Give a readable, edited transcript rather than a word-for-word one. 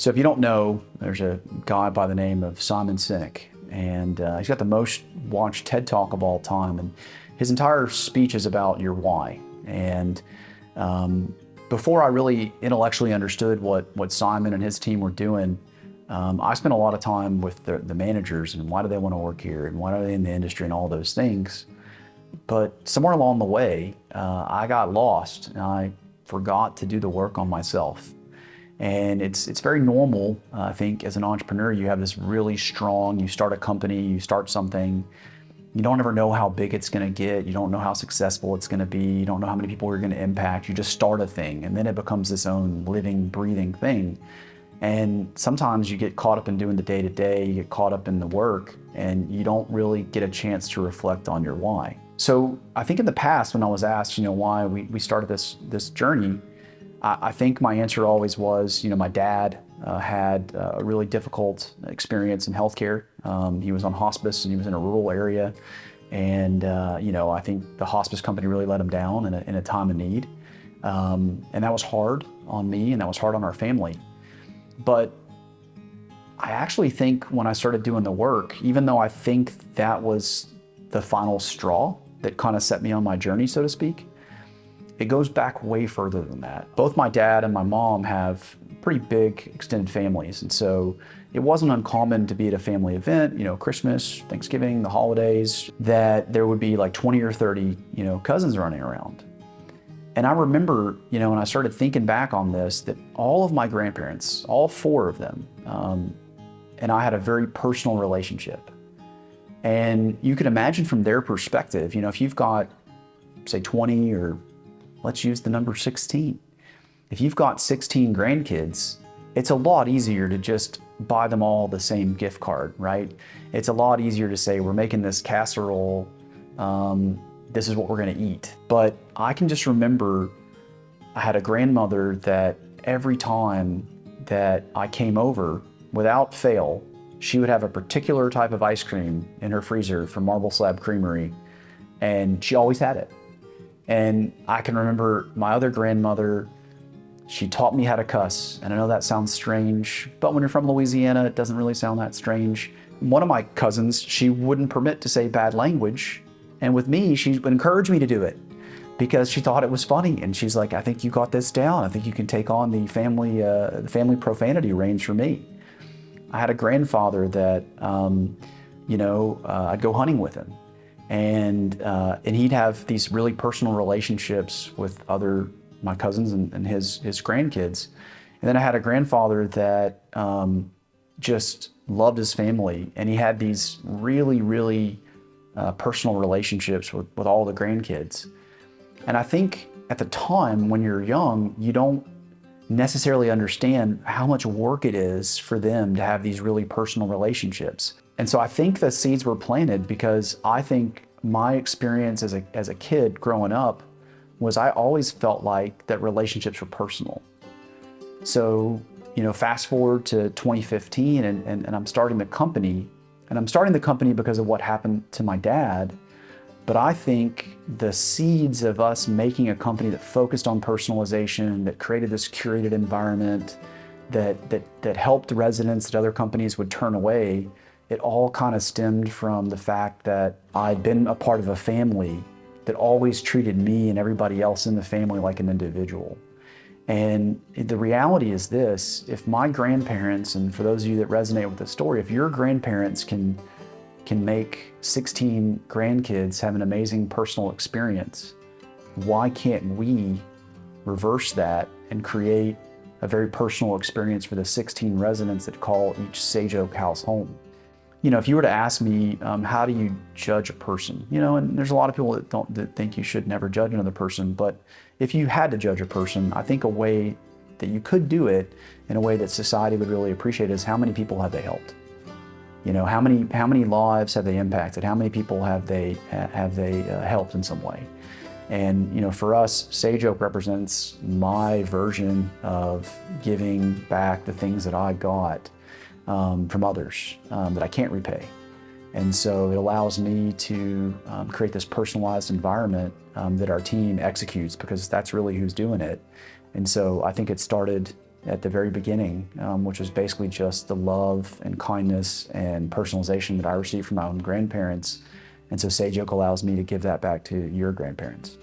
So if you don't know, there's a guy by the name of Simon Sinek, and he's got the most watched TED Talk of all time, and his entire speech is about your why. And before I really intellectually understood what Simon and his team were doing, I spent a lot of time with the managers and why do they want to work here and why are they in the industry and all those things. But somewhere along the way, I got lost and I forgot to do the work on myself. And it's very normal, I think, as an entrepreneur, you have this really strong, you start a company, you start something, you don't ever know how big it's going to get, you don't know how successful it's going to be, you don't know how many people you're going to impact, you just start a thing, and then it becomes this own living, breathing thing. And sometimes you get caught up in doing the day-to-day, you get caught up in the work, and you don't really get a chance to reflect on your why. So I think in the past, when I was asked, why we started this journey, I think my answer always was, my dad had a really difficult experience in healthcare. He was on hospice and he was in a rural area. And, I think the hospice company really let him down in a time of need. And that was hard on me and that was hard on our family. But I actually think when I started doing the work, even though I think that was the final straw that kind of set me on my journey, so to speak, it goes back way further than that. Both my dad and my mom have pretty big extended families. And so it wasn't uncommon to be at a family event, Christmas, Thanksgiving, the holidays, that there would be like 20 or 30, cousins running around. And I remember, when I started thinking back on this, that all of my grandparents, all four of them, and I had a very personal relationship. And you can imagine from their perspective, if you've got, say, 20 or let's use the number 16. If you've got 16 grandkids, it's a lot easier to just buy them all the same gift card, right? It's a lot easier to say, we're making this casserole, this is what we're gonna eat. But I can just remember I had a grandmother that every time that I came over, without fail, she would have a particular type of ice cream in her freezer from Marble Slab Creamery, and she always had it. And I can remember my other grandmother, she taught me how to cuss. And I know that sounds strange, but when you're from Louisiana, it doesn't really sound that strange. One of my cousins, she wouldn't permit to say bad language. And with me, she would encourage me to do it because she thought it was funny. And she's like, I think you got this down. I think you can take on the family profanity range for me. I had a grandfather that, I'd go hunting with him. And he'd have these really personal relationships with my cousins and his grandkids. And then I had a grandfather that just loved his family, and he had these really, really personal relationships with all the grandkids. And I think at the time when you're young, you don't necessarily understand how much work it is for them to have these really personal relationships. And so I think the seeds were planted because I think my experience as a kid growing up was I always felt like that relationships were personal. So, fast forward to 2015 and I'm starting the company. And I'm starting the company because of what happened to my dad. But I think the seeds of us making a company that focused on personalization, that created this curated environment, that helped residents that other companies would turn away, it all kind of stemmed from the fact that I'd been a part of a family that always treated me and everybody else in the family like an individual. And the reality is this: if my grandparents, and for those of you that resonate with the story, if your grandparents can make 16 grandkids have an amazing personal experience, why can't we reverse that and create a very personal experience for the 16 residents that call each Sage Oak house home? If you were to ask me, how do you judge a person? And there's a lot of people that think you should never judge another person, but if you had to judge a person, I think a way that you could do it in a way that society would really appreciate is how many people have they helped? How many lives have they impacted? How many people have they helped in some way? And for us, Sage Oak represents my version of giving back the things that I got from others that I can't repay. And so it allows me to create this personalized environment that our team executes, because that's really who's doing it. And so I think it started at the very beginning, which was basically just the love and kindness and personalization that I received from my own grandparents. And so Sage Oak allows me to give that back to your grandparents.